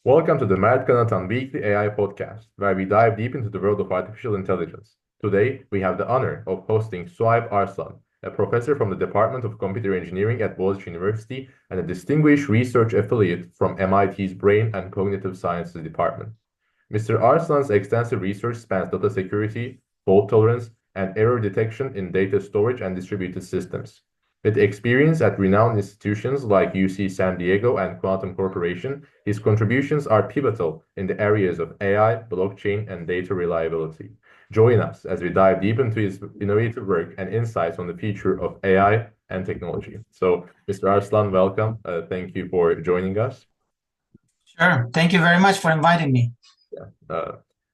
Welcome to the Mert, Atan Weekly AI Podcast, where we dive deep into the world of artificial intelligence. Today, we have the honor of hosting Suayb Arslan, a professor from the Department of Computer Engineering at Boğaziçi University and a distinguished research affiliate from MIT's Brain and Cognitive Sciences Department. Mr. Arslan's extensive research spans data security, fault tolerance, and error detection in data storage and distributed systems. With experience at renowned institutions like UC San Diego and Quantum Corporation, his contributions are pivotal in the areas of AI, blockchain, and data reliability. Join us as we dive deep into his innovative work and insights on the future of AI and technology. So, Mr. Arslan, welcome. Thank you for joining us. Sure. Thank you very much for inviting me.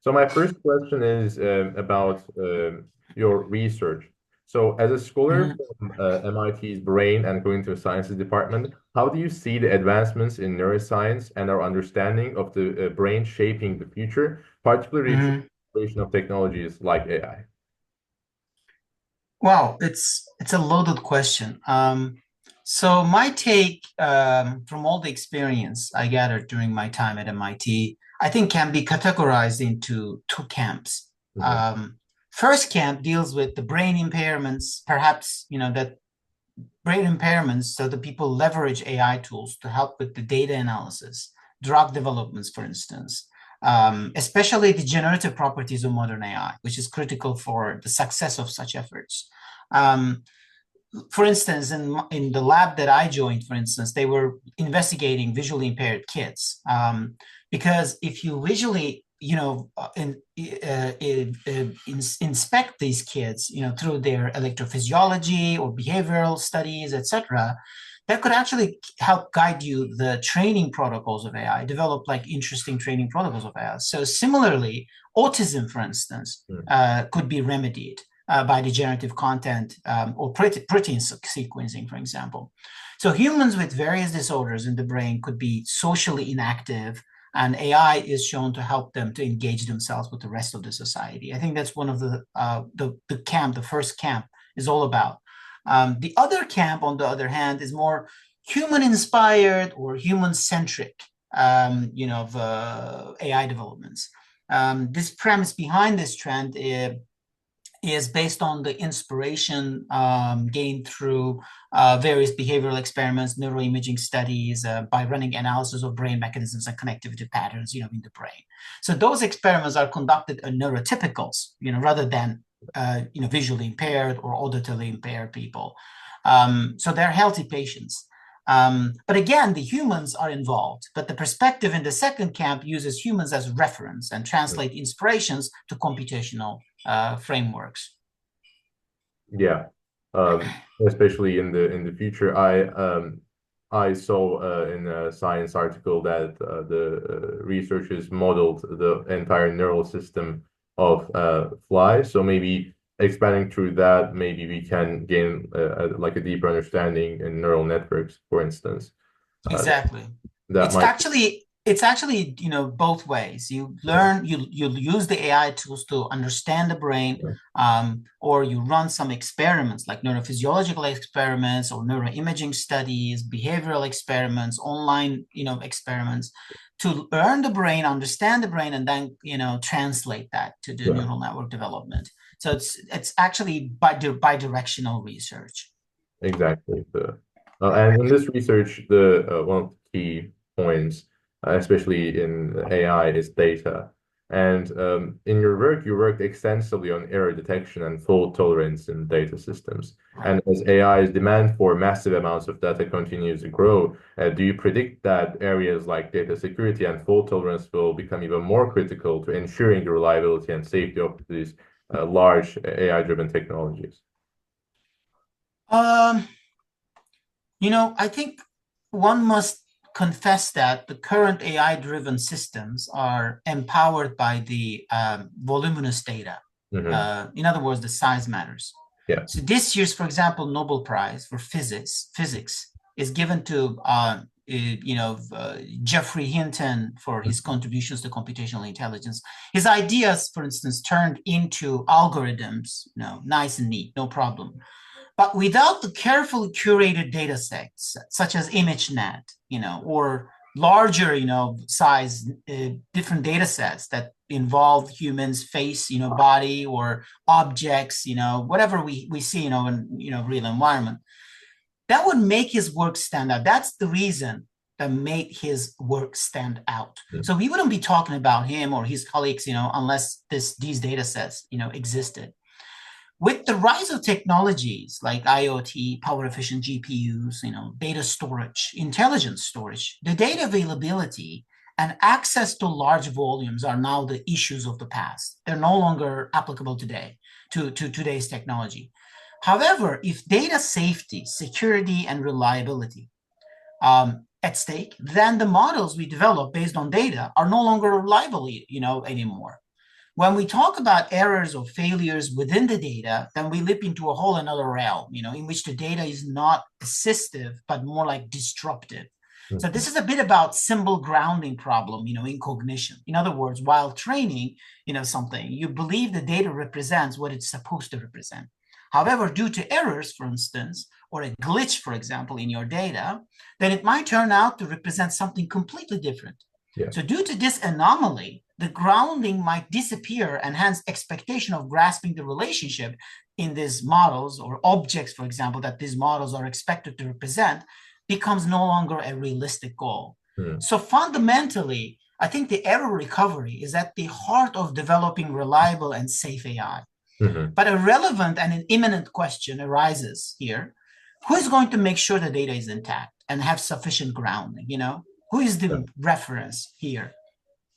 So my first question is about your research. So as a scholar from MIT's Brain and Cognitive Sciences Department, how do you see the advancements in neuroscience and our understanding of the brain shaping the future, particularly through the integration of technologies like AI? Wow, it's a loaded question. So my take from all the experience I gathered during my time at MIT, I think can be categorized into two camps. First camp deals with the brain impairments, perhaps, that brain impairments, so the people leverage AI tools to help with the data analysis, drug developments, for instance, especially the generative properties of modern AI, which is critical for the success of such efforts. For instance, in the lab that I joined, for instance, they were investigating visually impaired kids, because if you visually inspect these kids, through their electrophysiology or behavioral studies, etc., that could actually help guide you the training protocols of AI, develop like interesting training protocols of AI. So similarly, autism, for instance, could be remedied by the generative content or protein sequencing, for example. So humans with various disorders in the brain could be socially inactive, and AI is shown to help them to engage themselves with the rest of the society. I think that's one of the camp, the first camp is all about. The other camp, on the other hand, is more human-inspired or human-centric, AI developments. This premise behind this trend is based on the inspiration gained through various behavioral experiments, neuroimaging studies, by running analysis of brain mechanisms and connectivity patterns, in the brain. So those experiments are conducted on neurotypicals, rather than, visually impaired or auditively impaired people. So they're healthy patients. But again, the humans are involved, but the perspective in the second camp uses humans as reference and translate inspirations to computational frameworks. Yeah, especially in the future, I saw in a science article that the researchers modeled the entire neural system of flies. So maybe expanding through that, maybe we can gain like a deeper understanding in neural networks, for instance. Exactly. That It's might. actually it's actually both ways. You learn, you use the AI tools to understand the brain, or you run some experiments like neurophysiological experiments or neuroimaging studies, behavioral experiments, online experiments to learn the brain, understand the brain, and then translate that to the Yeah, neural network development. So it's actually bi-directional research. exactly. And in this research, the one of the key points, especially in AI, is data. And in your work, you worked extensively on error detection and fault tolerance in data systems. Right. And as AI's demand for massive amounts of data continues to grow, do you predict that areas like data security and fault tolerance will become even more critical to ensuring the reliability and safety of these large AI-driven technologies? Um, I think one must confess that the current AI-driven systems are empowered by the voluminous data. Hmm. In other words, the size matters. Yeah. So this year's, for example, Nobel Prize for physics is given to Geoffrey Hinton for his contributions to computational intelligence. His ideas, for instance, turned into algorithms, nice and neat, no problem. But without the carefully curated data sets, such as ImageNet, or larger, size, different data sets that involve humans, face, body, or objects, whatever we see, in, real environment, that would make his work stand out. That's the reason that made his work stand out. Mm. So we wouldn't be talking about him or his colleagues, unless these data sets, existed. With the rise of technologies like IoT, power efficient GPUs, data storage, intelligence storage, the data availability and access to large volumes are now the issues of the past. They're no longer applicable today to today's technology. However, if data safety, security, and reliability at stake, then the models we develop based on data are no longer reliable, anymore. When we talk about errors or failures within the data, then we leap into a whole another realm, in which the data is not assistive, but more like disruptive. Mm-hmm. So this is a bit about symbol grounding problem, in cognition. In other words, while training, something, you believe the data represents what it's supposed to represent. However, due to errors, for instance, or a glitch, for example, in your data, then it might turn out to represent something completely different. Yeah. So due to this anomaly, the grounding might disappear, and hence expectation of grasping the relationship in these models or objects, for example, that these models are expected to represent becomes no longer a realistic goal. So fundamentally, I think the error recovery is at the heart of developing reliable and safe AI. Mm-hmm. But a relevant and an imminent question arises here. Who is going to make sure the data is intact and have sufficient grounding? Who is the reference here?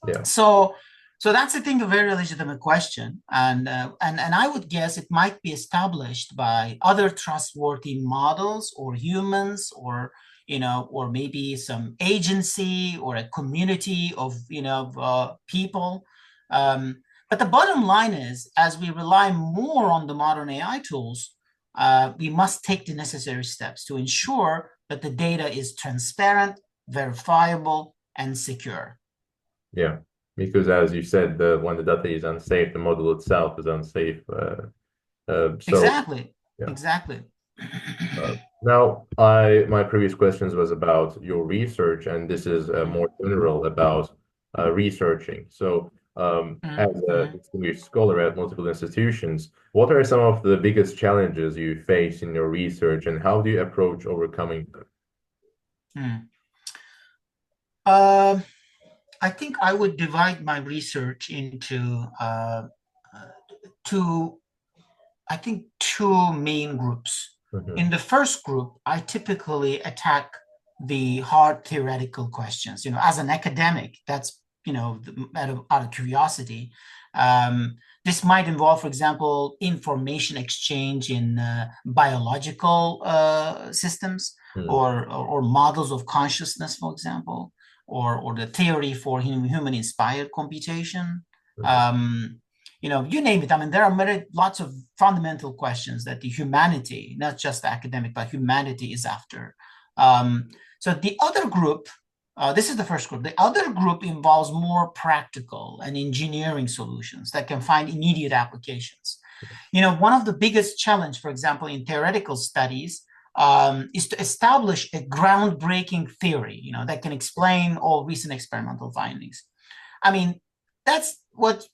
Yeah. So that's, I think, a very legitimate question, and I would guess it might be established by other trustworthy models or humans, or or maybe some agency or a community of people. But the bottom line is, as we rely more on the modern AI tools, we must take the necessary steps to ensure that the data is transparent, verifiable, and secure. Yeah, because as you said, when the data is unsafe, the model itself is unsafe. Exactly. Yeah. Exactly. Now, my previous questions was about your research, and this is more general about researching. So, as a distinguished scholar at multiple institutions, what are some of the biggest challenges you face in your research, and how do you approach overcoming them? I think I would divide my research into two main groups. Mm-hmm. In the first group, I typically attack the hard theoretical questions. As an academic, that's out of curiosity. This might involve, for example, information exchange in biological systems, or models of consciousness, for example, or the theory for human-inspired computation. You name it. I mean, there are lots of fundamental questions that the humanity, not just the academic, but humanity is after. So the other group, this is the first group. The other group involves more practical and engineering solutions that can find immediate applications. One of the biggest challenge, for example, in theoretical studies, is to establish a groundbreaking theory, that can explain all recent experimental findings. I mean, that's what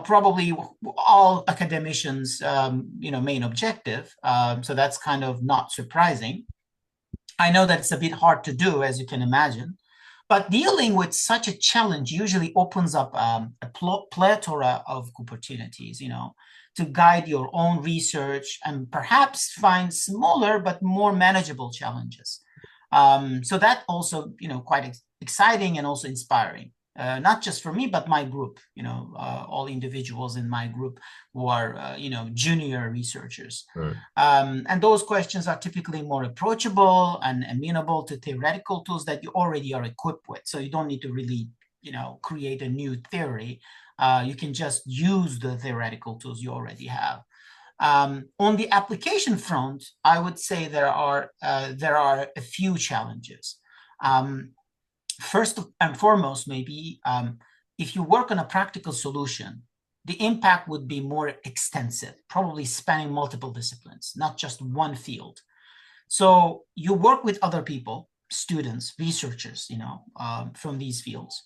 probably all academicians, main objective. So that's kind of not surprising. I know that it's a bit hard to do, as you can imagine, but dealing with such a challenge usually opens up a plethora of opportunities, to guide your own research and perhaps find smaller but more manageable challenges. So that also, quite exciting and also inspiring. Not just for me, but my group, all individuals in my group who are, junior researchers. And those questions are typically more approachable and amenable to theoretical tools that you already are equipped with. So you don't need to really, create a new theory. You can just use the theoretical tools you already have. On the application front, I would say there are a few challenges. First and foremost, maybe if you work on a practical solution, the impact would be more extensive, probably spanning multiple disciplines, not just one field. So you work with other people, students, researchers, from these fields.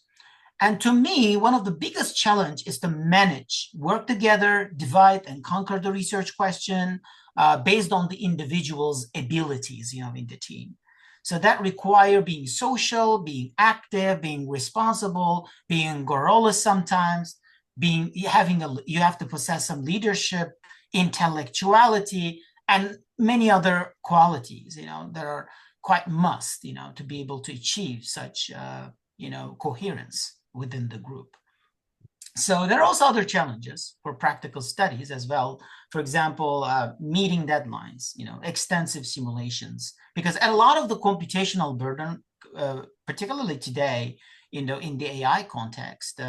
And to me, one of the biggest challenge is to manage, work together, divide and conquer the research question based on the individual's abilities, in the team. So that require being social, being active, being responsible, being garrulous sometimes, you have to possess some leadership, intellectuality, and many other qualities, that are quite must, to be able to achieve such, coherence within the group. So there are also other challenges for practical studies as well. For example, meeting deadlines, extensive simulations, because a lot of the computational burden, particularly today, in the AI context,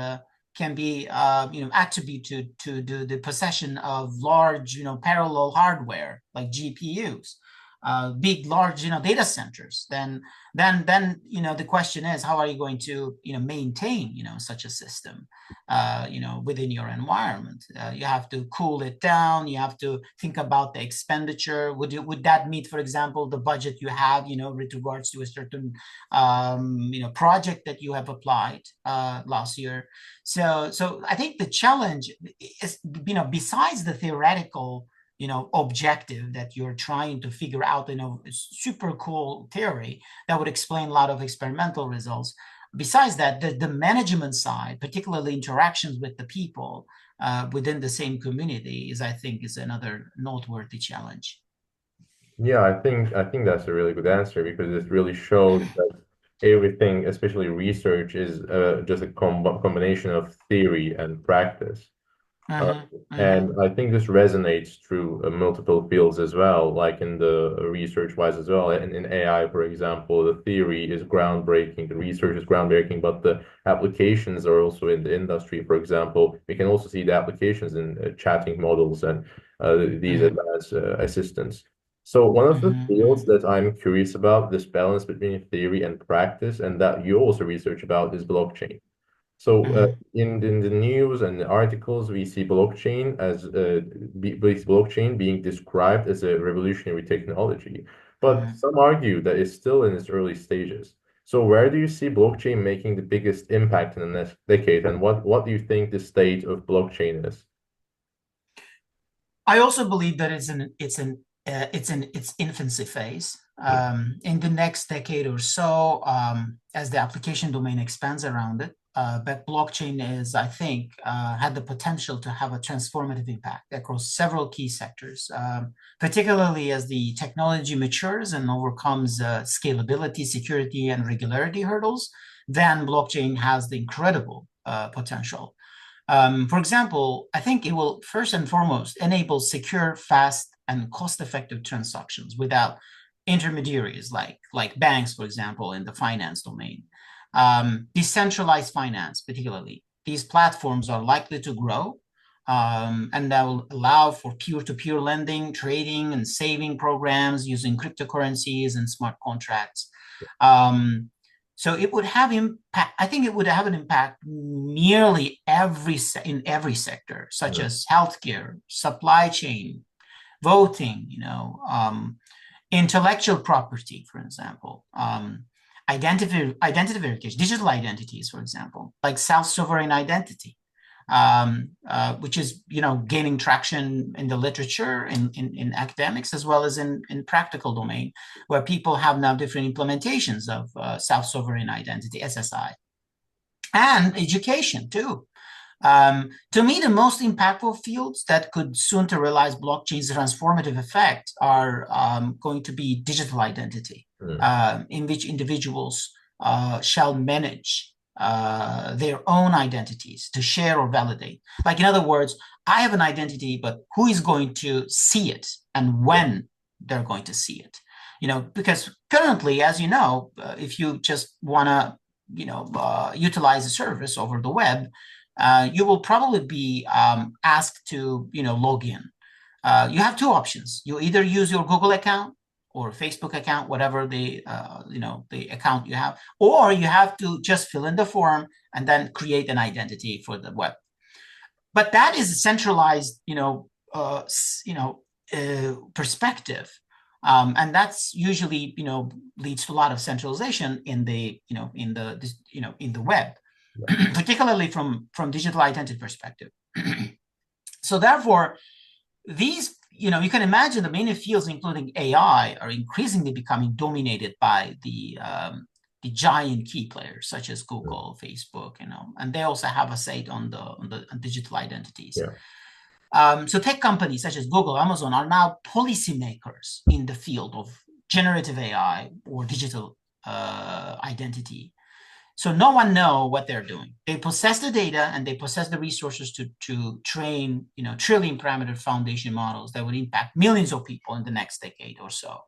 can be, attributed to the possession of large, parallel hardware like GPUs. Big, large, data centers, then, the question is, how are you going to, maintain, such a system, within your environment? You have to cool it down. You have to think about the expenditure. Would that meet, for example, the budget you have, with regards to a certain, project that you have applied last year? So I think the challenge is, besides the theoretical objective that you're trying to figure out, super cool theory that would explain a lot of experimental results. Besides that, the management side, particularly interactions with the people within the same community, I think, is another noteworthy challenge. Yeah, I think that's a really good answer because it really shows that everything, especially research, is just a combination of theory and practice. Uh, and I think this resonates through multiple fields as well, like in the research-wise as well. In AI, for example, the theory is groundbreaking, the research is groundbreaking, but the applications are also in the industry. For example, we can also see the applications in chatting models and these advanced assistants. So one of the fields that I'm curious about, this balance between theory and practice, and that you also research about, is blockchain. So in the news and the articles, we see blockchain as blockchain being described as a revolutionary technology, but some argue that it's still in its early stages. So where do you see blockchain making the biggest impact in the next decade, and what do you think the state of blockchain is? I also believe that it's in its infancy phase. In the next decade or so, as the application domain expands around it, but blockchain is, I think, had the potential to have a transformative impact across several key sectors, particularly as the technology matures and overcomes scalability, security, and regularity hurdles. Then blockchain has the incredible potential. For example, I think it will first and foremost enable secure, fast, and cost-effective transactions without intermediaries like banks, for example, in the finance domain. Decentralized finance, particularly. These platforms are likely to grow, and that will allow for peer-to-peer lending, trading, and saving programs using cryptocurrencies and smart contracts. So it would have impact. I think it would have an impact nearly in every sector, such as healthcare, supply chain, voting, intellectual property, for example, identity verification, digital identities, for example, like self-sovereign identity, which is gaining traction in the literature, in academics, as well as in practical domain, where people have now different implementations of self-sovereign identity, SSI, and education too. To me, the most impactful fields that could soon to realize blockchain's transformative effect are going to be digital identity, in which individuals shall manage their own identities to share or validate. Like, in other words, I have an identity, but who is going to see it and when they're going to see it? Because currently, as you know, if you just want to, utilize a service over the web, you will probably be asked to, log in. You have two options. You either use your Google account or Facebook account, whatever the account you have, or you have to just fill in the form and then create an identity for the web. But that is a centralized, perspective. And that's usually, leads to a lot of centralization in the, in the web, particularly from digital identity perspective. So therefore, these, you can imagine the many fields, including AI, are increasingly becoming dominated by the giant key players such as Google, Facebook, and they also have a say on digital identities. Yeah. So tech companies such as Google, Amazon are now policymakers in the field of generative AI or digital identity. So no one knows what they're doing. They possess the data and they possess the resources to train, trillion parameter foundation models that would impact millions of people in the next decade or so.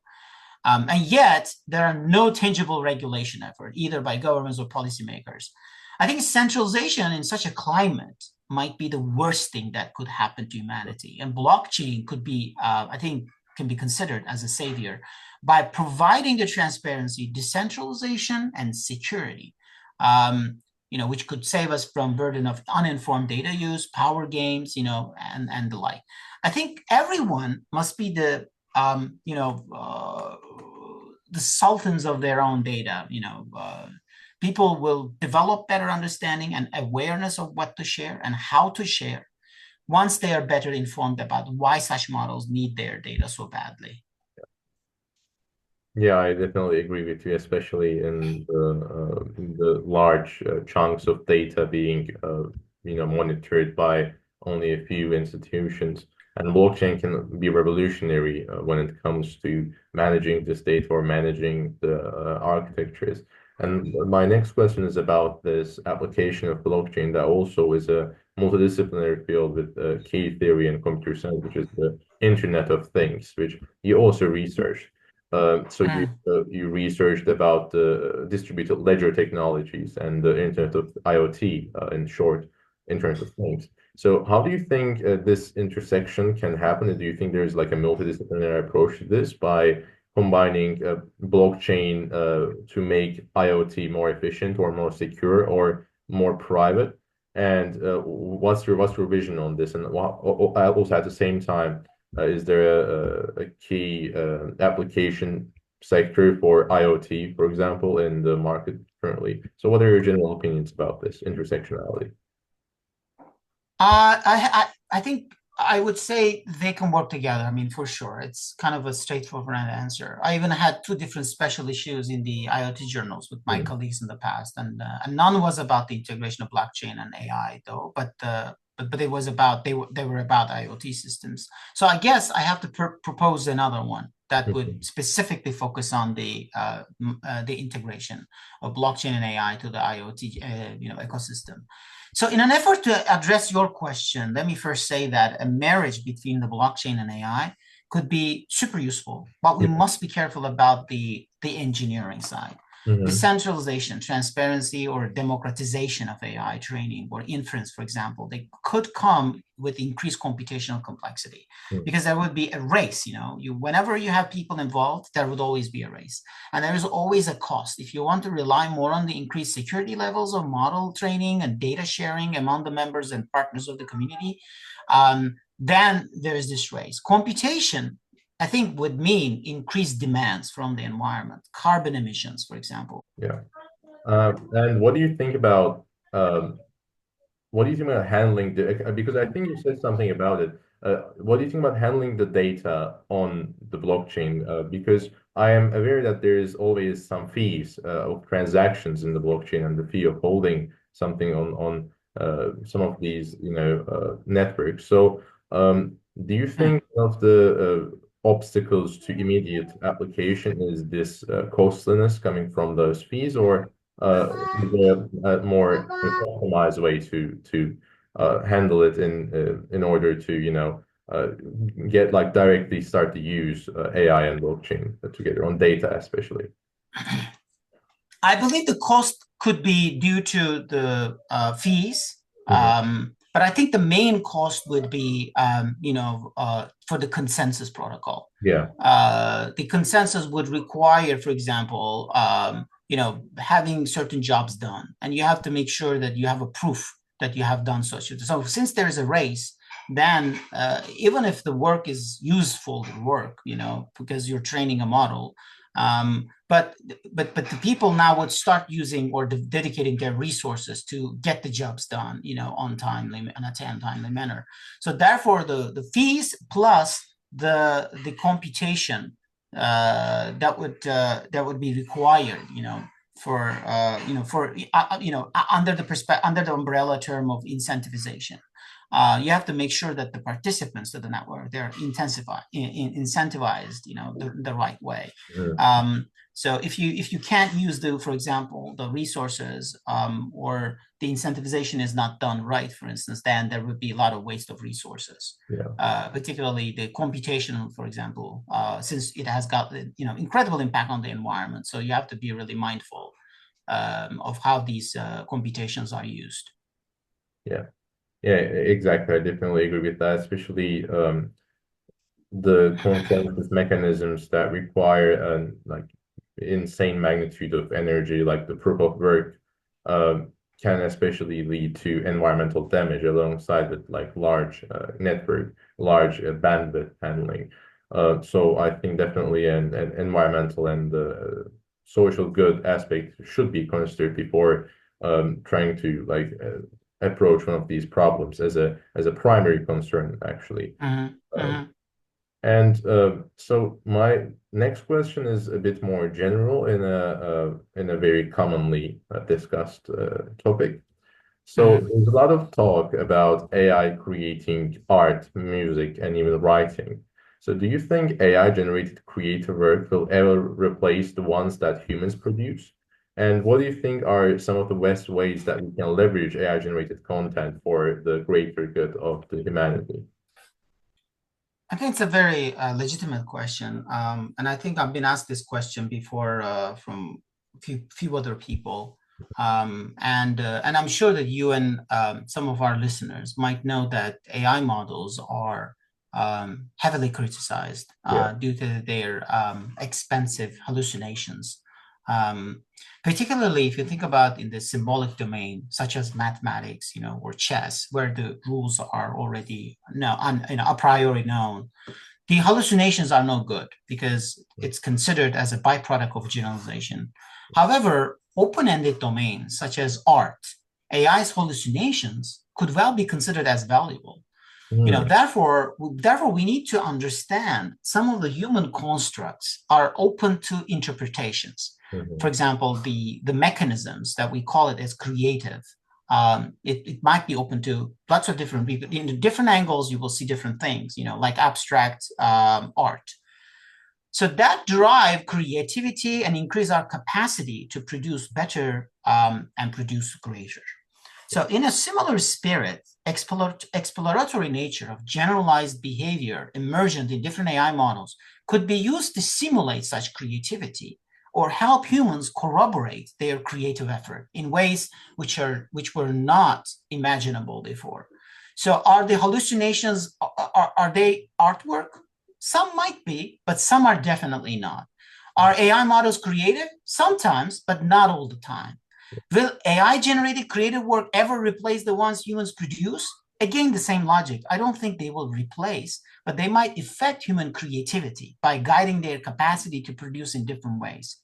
And yet there are no tangible regulation effort, either by governments or policymakers. I think centralization in such a climate might be the worst thing that could happen to humanity. And blockchain could be, I think, can be considered as a savior by providing the transparency, decentralization, and security, which could save us from burden of uninformed data use, power games, and the like. I think everyone must be the sultans of their own data. People will develop better understanding and awareness of what to share and how to share once they are better informed about why such models need their data so badly. Yeah, I definitely agree with you, especially in the large chunks of data being monitored by only a few institutions. And blockchain can be revolutionary when it comes to managing this data or managing the architectures. And my next question is about this application of blockchain that also is a multidisciplinary field with key theory and computer science, which is the Internet of Things, which you also researched. You researched about the distributed ledger technologies and the Internet of IoT, in short, Internet of Things. So how do you think this intersection can happen? Do you think there's like a multidisciplinary approach to this by combining blockchain to make IoT more efficient or more secure or more private? And what's your vision on this? And also at the same time, is there a key application sector for IoT, for example, in the market currently? So what are your general opinions about this intersectionality? I think I would say they can work together. I mean, for sure, it's kind of a straightforward answer. I even had two different special issues in the IoT journals with my colleagues in the past, and none was about the integration of blockchain and AI, though. But it was about they were about IoT systems. So I guess I have to propose another one that would specifically focus on the integration of blockchain and AI to the IoT ecosystem. So in an effort to address your question, let me first say that a marriage between the blockchain and AI could be super useful, but we must be careful about the engineering side. Decentralization, transparency, or democratization of AI training or inference, for example, they could come with increased computational complexity because there would be a race. Whenever you have people involved, there would always be a race, and there is always a cost. If you want to rely more on the increased security levels of model training and data sharing among the members and partners of the community, then there is this race. Computation, I think, would mean increased demands from the environment, carbon emissions, for example. Yeah. And what do you think about handling because I think you said something about it. What do you think about handling the data on the blockchain? Because I am aware that there is always some fees of transactions in the blockchain and the fee of holding something on some of these networks. So do you think of the obstacles to immediate application is this costliness coming from those fees, or is there a more optimized way to handle it in order to get like directly start to use AI and blockchain together on data especially? I believe the cost could be due to the fees. But I think the main cost would be, for the consensus protocol. Yeah. The consensus would require, for example, having certain jobs done, and you have to make sure that you have a proof that you have done such. So since there is a race, then even if the work is useful work, because you're training a model, but the people now would start using or dedicating their resources to get the jobs done, on timely in a timely manner. So therefore, the fees plus the computation that would be required, under the umbrella term of incentivization. You have to make sure that the participants to the network, they're incentivized, the right way. So if you can't use for example, the resources, or the incentivization is not done right, for instance, then there would be a lot of waste of resources. Particularly the computation, for example, since it has got incredible impact on the environment. So you have to be really mindful of how these computations are used. Yeah, exactly. I definitely agree with that, especially the consensus mechanisms that require like insane magnitude of energy, like the proof of work, can especially lead to environmental damage alongside with like large network, large bandwidth handling. So I think definitely an environmental and social good aspect should be considered before trying to like approach one of these problems as a primary concern, actually. And so my next question is a bit more general in a very commonly discussed topic. So there's a lot of talk about AI creating art, music, and even writing. So do you think AI generated creative work will ever replace the ones that humans produce? And what do you think are some of the best ways that we can leverage AI generated content for the greater good of the humanity? I think it's a very legitimate question, and I think I've been asked this question before from few other people, and I'm sure that you and some of our listeners might know that AI models are heavily criticized due to their expensive hallucinations. Particularly if you think about in the symbolic domain, such as mathematics, or chess, where the rules are already a priori known, the hallucinations are no good because it's considered as a byproduct of generalization. However, open-ended domains such as art, AI's hallucinations could well be considered as valuable. Therefore, we need to understand some of the human constructs are open to interpretations. For example, the mechanisms that we call it as creative, it might be open to lots of different people. In different angles, you will see different things, like abstract art. So that drive creativity and increase our capacity to produce better and produce greater. So in a similar spirit, exploratory nature of generalized behavior emergent in different AI models could be used to simulate such creativity or help humans corroborate their creative effort in ways which were not imaginable before. So are the hallucinations, are they artwork? Some might be, but some are definitely not. Are AI models creative? Sometimes, but not all the time. Will AI-generated creative work ever replace the ones humans produce? Again, the same logic. I don't think they will replace, but they might affect human creativity by guiding their capacity to produce in different ways.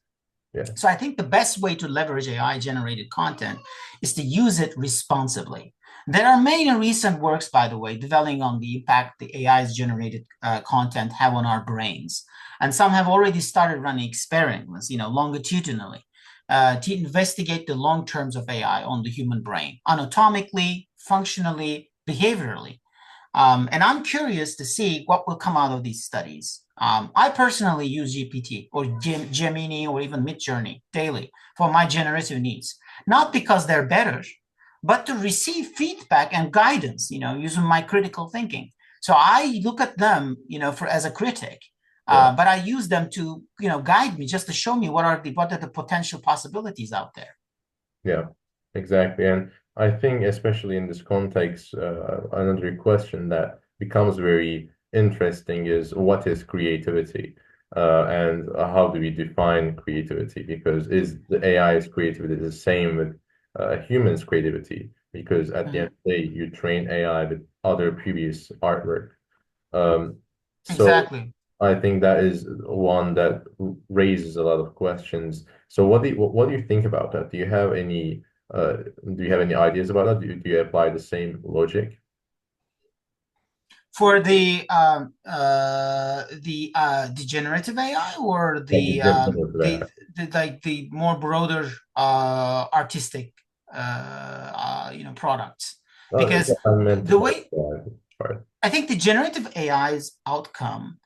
So I think the best way to leverage AI-generated content is to use it responsibly. There are many recent works, by the way, developing on the impact the AI's generated content have on our brains. And some have already started running experiments, longitudinally, to investigate the long terms of AI on the human brain, anatomically, functionally, behaviorally. And I'm curious to see what will come out of these studies. I personally use GPT or Gemini or even Midjourney daily for my generative needs, not because they're better, but to receive feedback and guidance, using my critical thinking. So I look at them, as a critic, but I use them to, guide me, just to show me what are the potential possibilities out there. Yeah, exactly. And I think especially in this context, another question that becomes very interesting is what is creativity? And how do we define creativity? Because is the AI's creativity the same with humans' creativity? Because at the end of the day, you train AI with other previous artwork. So Exactly. I think that is one that raises a lot of questions. So what do you think about that? Do you have any ideas about that? Do you apply the same logic? For the generative AI or Like the generative AI. the like the more broader artistic products, Yeah, because I meant the more way part. I think the generative AI's outcome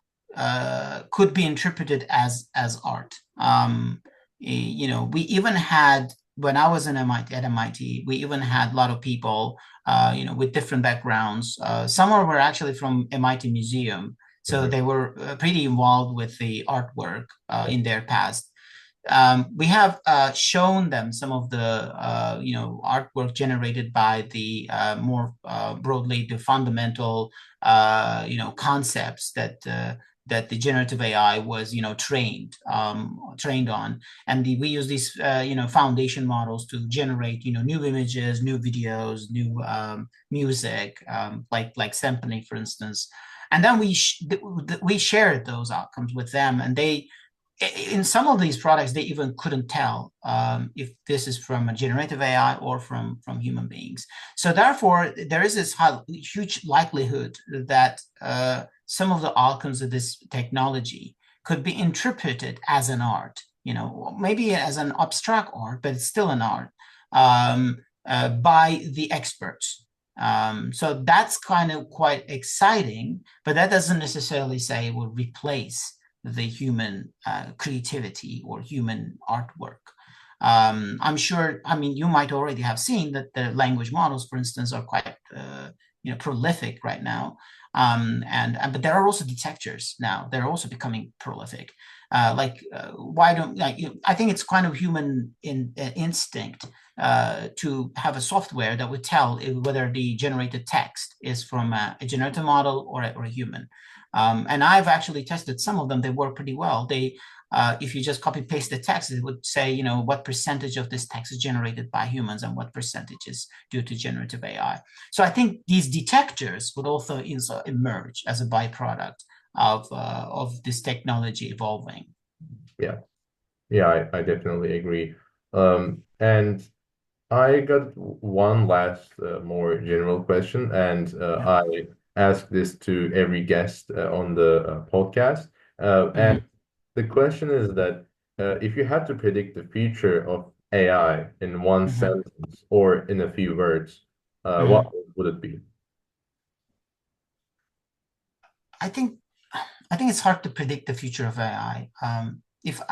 could be interpreted as art. We even had, when I was in MIT, we even had a lot of people, with different backgrounds. Some were actually from MIT Museum, so Mhm. they were pretty involved with the artwork Yeah. in their past. We have shown them some of the artwork generated by the more broadly the fundamental concepts that the generative AI was trained on, and we use these foundation models to generate new images, new videos, new music, like symphony, for instance. And then we shared those outcomes with them, and they, in some of these products, they even couldn't tell if this is from a generative AI or from human beings. So therefore, there is this huge likelihood that some of the outcomes of this technology could be interpreted as an art, maybe as an abstract art, but it's still an art, by the experts. So that's kind of quite exciting, but that doesn't necessarily say it will replace the human creativity or human artwork. I'm sure, I mean, you might already have seen that the language models, for instance, are quite prolific right now. But there are also detectors now. They're also becoming prolific. Why don't I think it's kind of human instinct to have a software that would tell whether the generated text is from a generative model or a human. And I've actually tested some of them. They work pretty well. If you just copy paste the text, it would say, what percentage of this text is generated by humans and what percentage is due to generative AI. So I think these detectors would also emerge as a byproduct of this technology evolving. Yeah. Yeah, I definitely agree. And I got one last more general question, and Yeah. I ask this to every guest on the podcast. And Mhm. the question is that if you had to predict the future of AI in one Mhm. sentence or in a few words, what Mhm. would it be? I think I think it's hard to predict the future of AI. If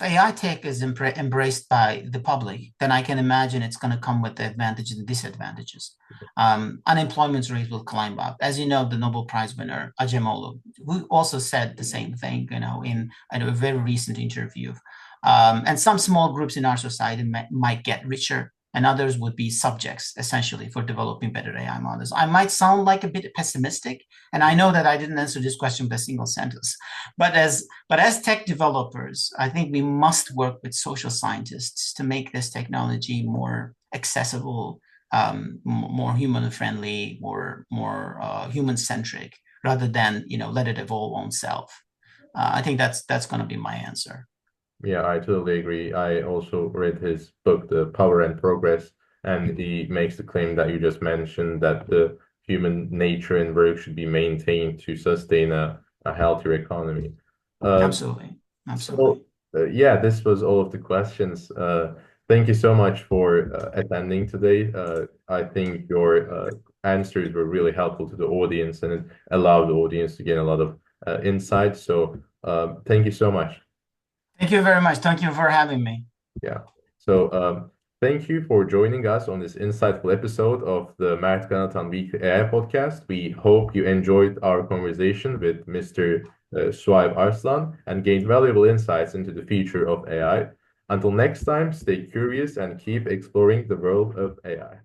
AI tech is embraced by the public, then I can imagine it's going to come with the advantages and disadvantages. Unemployment rate will climb up. As you know, the Nobel Prize winner Acemoglu, who also said the same thing, in a very recent interview. And some small groups in our society might get richer, and others would be subjects, essentially, for developing better AI models. I might sound like a bit pessimistic, and I know that I didn't answer this question with a single sentence. But as tech developers, I think we must work with social scientists to make this technology more accessible, more human friendly, more human centric, rather than let it evolve on self. I think that's going to be my answer. Yeah, I totally agree. I also read his book, The Power and Progress, and he makes the claim that you just mentioned that the human nature and work should be maintained to sustain a healthier economy. Um, Absolutely, absolutely. so, yeah, this was all of the questions. Thank you so much for attending today. I think your answers were really helpful to the audience and it allowed the audience to get a lot of insight. So, thank you so much. Thank you very much. Thank you for having me. Yeah. So thank you for joining us on this insightful episode of the Mert and Atan Weekly AI podcast. We hope you enjoyed our conversation with Mr. Suayb Arslan and gained valuable insights into the future of AI. Until next time, stay curious and keep exploring the world of AI.